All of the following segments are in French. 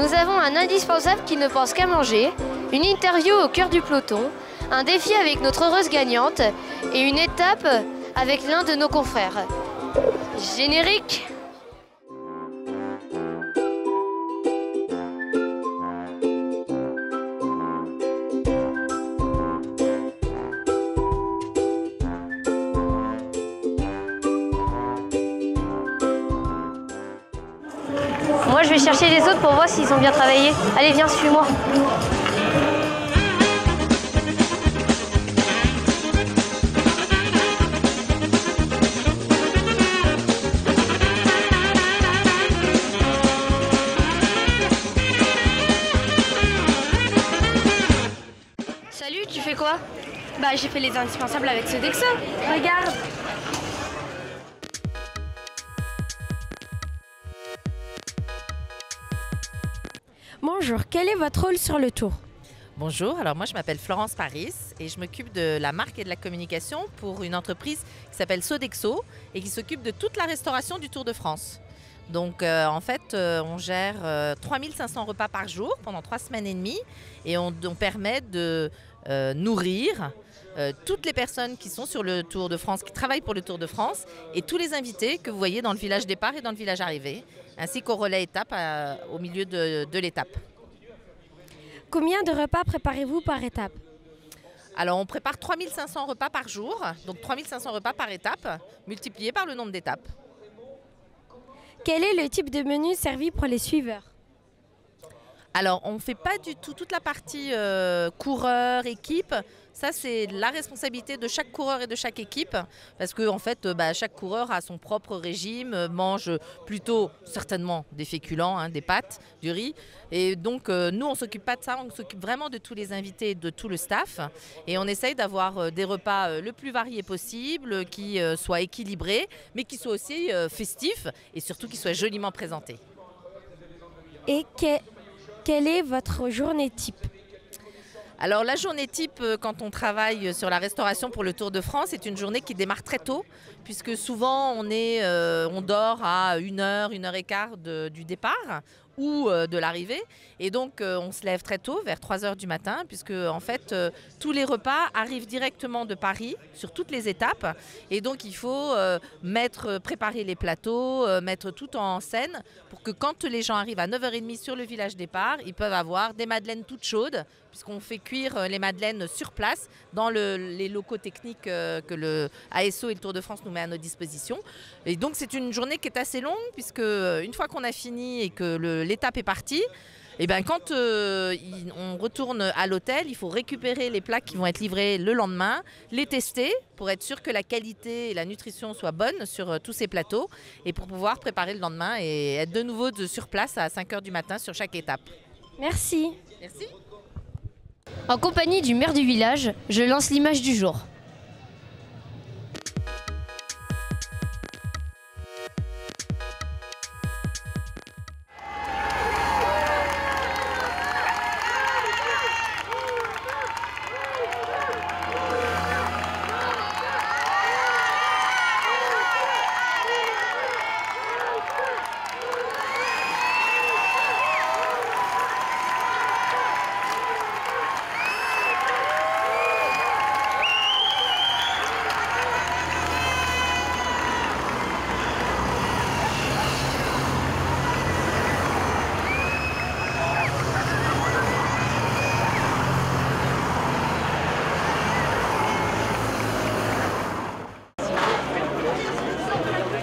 Nous avons un indispensable qui ne pense qu'à manger, une interview au cœur du peloton, un défi avec notre heureuse gagnante et une étape avec l'un de nos confrères. Générique! Moi, je vais chercher les autres pour voir s'ils ont bien travaillé. Allez, viens, suis-moi. Salut, tu fais quoi? Bah, j'ai fait les indispensables avec ce Dexo. Regarde. Bonjour, quel est votre rôle sur le Tour? Bonjour, alors moi je m'appelle Florence Paris et je m'occupe de la marque et de la communication pour une entreprise qui s'appelle Sodexo et qui s'occupe de toute la restauration du Tour de France. Donc en fait on gère 3500 repas par jour pendant 3 semaines et demie et on permet de nourrir toutes les personnes qui sont sur le Tour de France, qui travaillent pour le Tour de France et tous les invités que vous voyez dans le village départ et dans le village arrivée, ainsi qu'au relais étape au milieu de l'étape. Combien de repas préparez-vous par étape? Alors on prépare 3500 repas par jour, donc 3500 repas par étape, multiplié par le nombre d'étapes. Quel est le type de menu servi pour les suiveurs? Alors on ne fait pas du tout toute la partie coureur, équipe. Ça, c'est la responsabilité de chaque coureur et de chaque équipe parce que en fait, chaque coureur a son propre régime, mange plutôt certainement des féculents, des pâtes, du riz. Et donc, nous, on ne s'occupe pas de ça, on s'occupe vraiment de tous les invités, de tout le staff. Et on essaye d'avoir des repas le plus variés possible, qui soient équilibrés, mais qui soient aussi festifs et surtout qui soient joliment présentés. Et quelle est votre journée type? Alors la journée type, quand on travaille sur la restauration pour le Tour de France, c'est une journée qui démarre très tôt, puisque souvent on dort à 1h, 1h15 du départ ou de l'arrivée. Et donc on se lève très tôt, vers 3h du matin, puisque en fait tous les repas arrivent directement de Paris sur toutes les étapes. Et donc il faut préparer les plateaux, mettre tout en scène pour que quand les gens arrivent à 9h30 sur le village départ, ils peuvent avoir des madeleines toutes chaudes, puisqu'on fait cuire les madeleines sur place dans les locaux techniques que le ASO et le Tour de France nous met à notre disposition. Et donc c'est une journée qui est assez longue, puisque une fois qu'on a fini et que l'étape est partie, et quand on retourne à l'hôtel, il faut récupérer les plats qui vont être livrés le lendemain, les tester pour être sûr que la qualité et la nutrition soient bonnes sur tous ces plateaux et pour pouvoir préparer le lendemain et être de nouveau sur place à 5h du matin sur chaque étape. Merci. Merci. En compagnie du maire du village, je lance l'image du jour.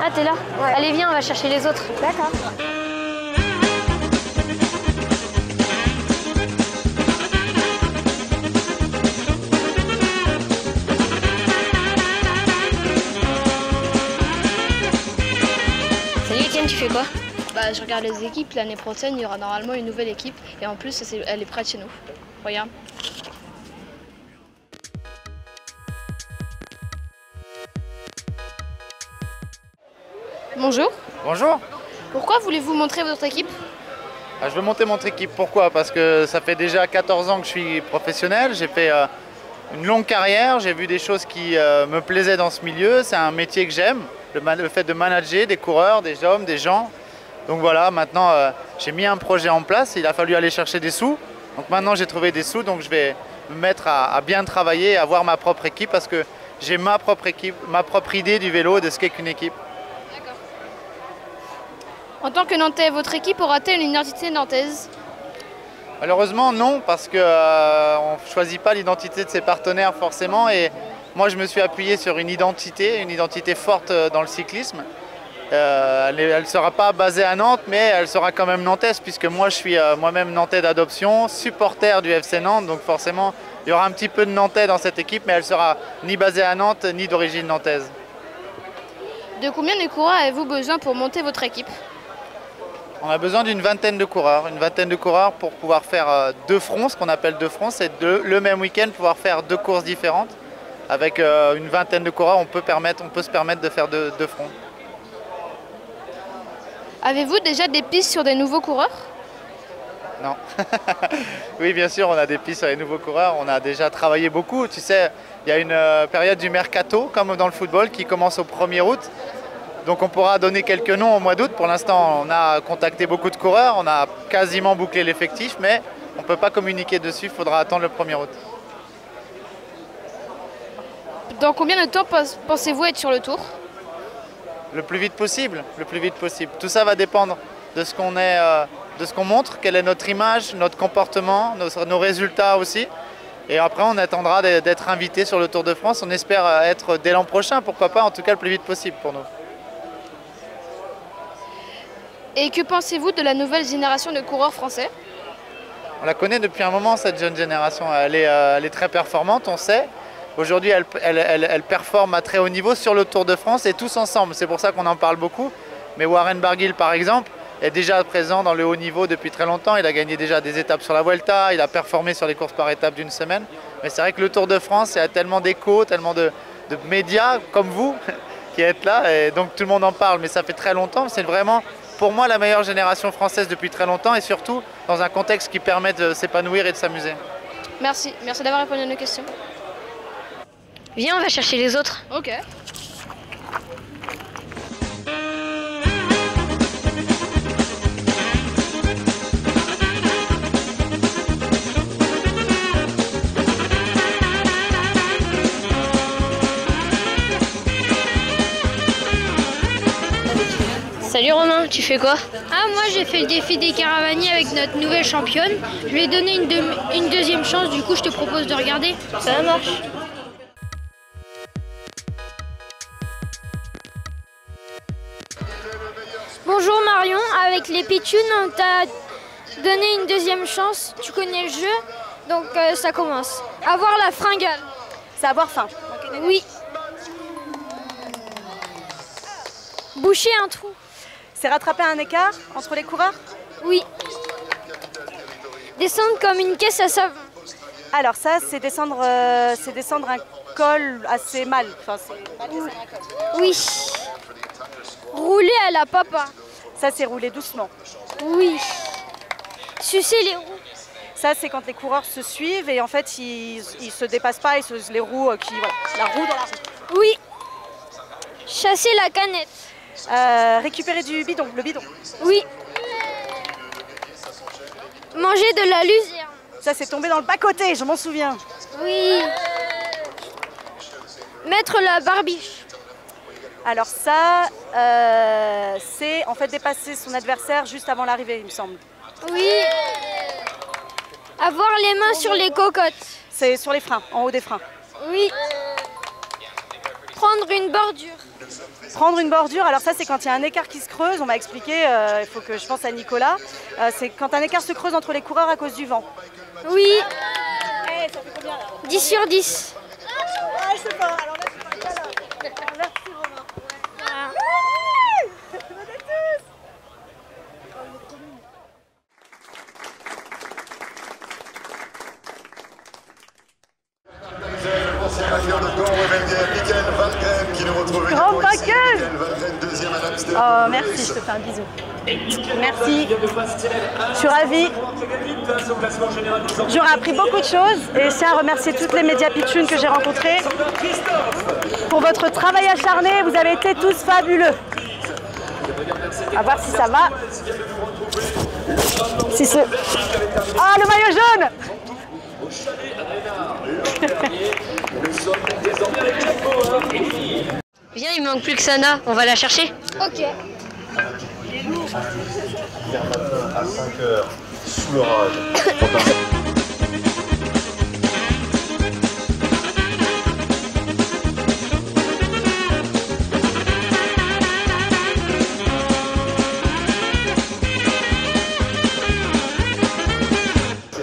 Ah, t'es là? Ouais. Allez, viens, on va chercher les autres. D'accord. Salut Étienne, tu fais quoi? Bah, je regarde les équipes. L'année prochaine, il y aura normalement une nouvelle équipe. Et en plus, elle est près de chez nous. Regarde. Bonjour. Bonjour. Pourquoi voulez-vous montrer votre équipe? Je veux monter mon équipe. Pourquoi? Parce que ça fait déjà 14 ans que je suis professionnel. J'ai fait une longue carrière. J'ai vu des choses qui me plaisaient dans ce milieu. C'est un métier que j'aime. Le fait de manager des coureurs, des hommes, des gens. Donc voilà, maintenant j'ai mis un projet en place, il a fallu aller chercher des sous. Donc maintenant j'ai trouvé des sous, donc je vais me mettre à bien travailler, à avoir ma propre équipe parce que j'ai ma propre équipe, ma propre idée du vélo, de ce qu'est qu'une équipe. D'accord. En tant que Nantais, votre équipe aura-t-elle une identité nantaise? Malheureusement non, parce qu'on ne choisit pas l'identité de ses partenaires forcément. Et moi je me suis appuyé sur une identité forte dans le cyclisme. Elle ne sera pas basée à Nantes, mais elle sera quand même nantaise, puisque moi je suis moi-même nantais d'adoption, supporter du FC Nantes, donc forcément il y aura un petit peu de nantais dans cette équipe, mais elle sera ni basée à Nantes, ni d'origine nantaise. De combien de coureurs avez-vous besoin pour monter votre équipe? On a besoin d'une vingtaine de coureurs pour pouvoir faire deux fronts, ce qu'on appelle deux fronts, c'est le même week-end pouvoir faire deux courses différentes. Avec une vingtaine de coureurs, on peut se permettre de faire deux fronts. Avez-vous déjà des pistes sur des nouveaux coureurs? Non. Oui, bien sûr, on a des pistes sur les nouveaux coureurs. On a déjà travaillé beaucoup. Tu sais, il y a une période du mercato, comme dans le football, qui commence au 1er août. Donc on pourra donner quelques noms au mois d'août. Pour l'instant, on a contacté beaucoup de coureurs. On a quasiment bouclé l'effectif, mais on ne peut pas communiquer dessus. Il faudra attendre le 1er août. Dans combien de temps pensez-vous être sur le Tour? Le plus vite possible, le plus vite possible. Tout ça va dépendre de ce qu'on est, de ce qu'on montre, quelle est notre image, notre comportement, nos résultats aussi. Et après, on attendra d'être invité sur le Tour de France. On espère être dès l'an prochain, pourquoi pas, en tout cas le plus vite possible pour nous. Et que pensez-vous de la nouvelle génération de coureurs français? On la connaît depuis un moment, cette jeune génération. Elle est très performante, on sait. Aujourd'hui, elle performe à très haut niveau sur le Tour de France et tous ensemble. C'est pour ça qu'on en parle beaucoup. Mais Warren Barguil, par exemple, est déjà présent dans le haut niveau depuis très longtemps. Il a gagné déjà des étapes sur la Vuelta, il a performé sur les courses par étapes d'une semaine. Mais c'est vrai que le Tour de France, il y a tellement d'échos, tellement de médias comme vous qui êtes là. Et donc tout le monde en parle, mais ça fait très longtemps. C'est vraiment, pour moi, la meilleure génération française depuis très longtemps et surtout dans un contexte qui permet de s'épanouir et de s'amuser. Merci d'avoir répondu à nos questions. Viens, on va chercher les autres. Ok. Salut Romain, tu fais quoi? Ah, moi j'ai fait le défi des caravaniers avec notre nouvelle championne. Je lui ai donné une deuxième chance, du coup je te propose de regarder. Ça marche. Bonjour Marion, avec les pitchouns on t'a donné une deuxième chance. Tu connais le jeu, donc ça commence. Avoir la fringale. C'est avoir faim. Oui. Boucher un trou. C'est rattraper un écart entre les coureurs? Oui. Descendre comme une caisse à savon. Alors ça, c'est descendre un col assez mal. Enfin, Oui. Rouler à la papa. ça, c'est rouler doucement. Oui. Sucer les roues. Ça, c'est quand les coureurs se suivent et en fait, ils se dépassent pas, les roues voilà, la roue dans la roue. Oui. Chasser la canette. Récupérer du bidon, le bidon. Oui. Manger de la luzerne. Ça, c'est tomber dans le bas-côté, je m'en souviens. Oui. Mettre la barbiche. Alors ça, c'est en fait dépasser son adversaire juste avant l'arrivée, il me semble. Oui. Avoir les mains sur les cocottes. C'est sur les freins, en haut des freins. Oui. Prendre une bordure. Prendre une bordure, alors ça c'est quand il y a un écart qui se creuse, on m'a expliqué, il faut que je pense à Nicolas, c'est quand un écart se creuse entre les coureurs à cause du vent. Oui. Hey, ça fait combien là? 10 sur 10. Ah, je sais pas, alors là je sais pas là. Merci Romain. Voilà. Grand vainqueur! Oh merci, je te fais un bisou. Merci. Je suis ravie. J'aurais appris beaucoup de choses et je tiens à remercier toutes les médias pitchounes que j'ai rencontrés. Pour votre travail acharné, vous avez été tous fabuleux. À voir si ça va. C'est ce... Ah, le maillot jaune! Viens, il manque plus que Sana, on va la chercher. Ok. À 5 heures, sous l'orage.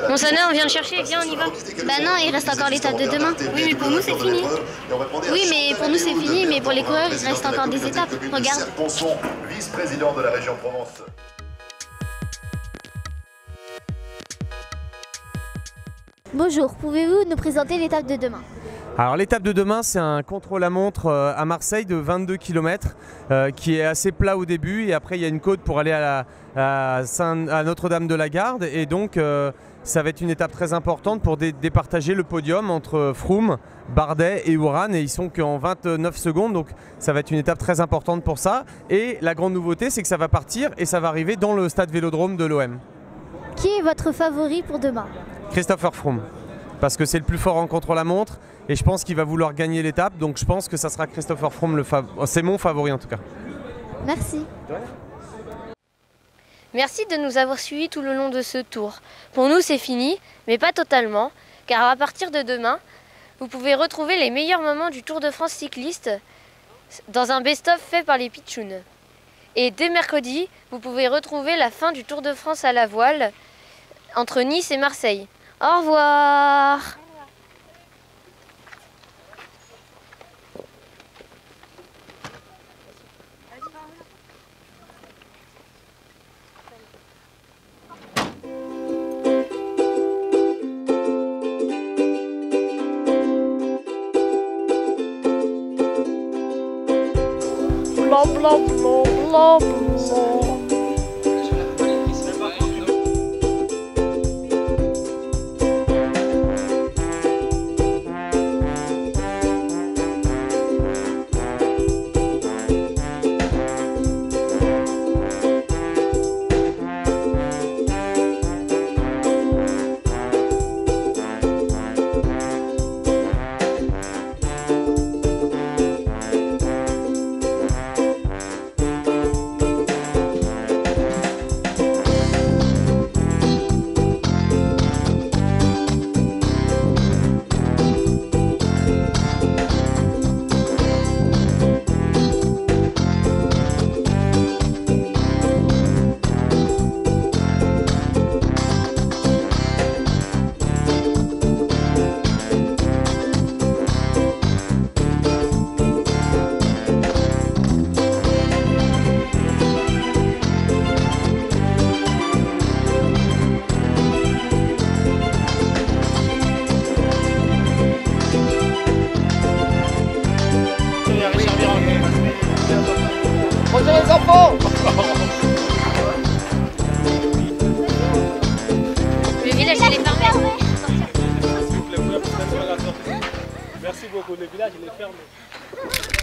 Bon Sana, on vient le chercher, viens, on y va. Bah non, il reste encore l'étape de demain. Oui, mais pour nous c'est fini. Oui, mais pour nous c'est fini, mais pour les coureurs il reste encore des étapes. Regarde. Ponson, vice-président de la région Provence. Bonjour, pouvez-vous nous présenter l'étape de demain? Alors l'étape de demain, c'est un contre-la-montre à Marseille de 22 km qui est assez plat au début et après il y a une côte pour aller à Notre-Dame de la Garde et donc ça va être une étape très importante pour départager le podium entre Froome, Bardet et Uran et ils sont qu'en 29 secondes donc ça va être une étape très importante pour ça et la grande nouveauté c'est que ça va partir et ça va arriver dans le stade Vélodrome de l'OM. Qui est votre favori pour demain? Christopher Froome, parce que c'est le plus fort en contre-la-montre et je pense qu'il va vouloir gagner l'étape, donc je pense que ça sera Christopher Froome, c'est mon favori en tout cas. Merci. Merci de nous avoir suivis tout le long de ce tour. Pour nous c'est fini, mais pas totalement, car à partir de demain, vous pouvez retrouver les meilleurs moments du Tour de France cycliste dans un best-of fait par les Pitchouns. Et dès mercredi, vous pouvez retrouver la fin du Tour de France à la voile entre Nice et Marseille. Au revoir! Bla bla bla bla bla. Les enfants! Le village il est fermé. Merci beaucoup, le village il est fermé.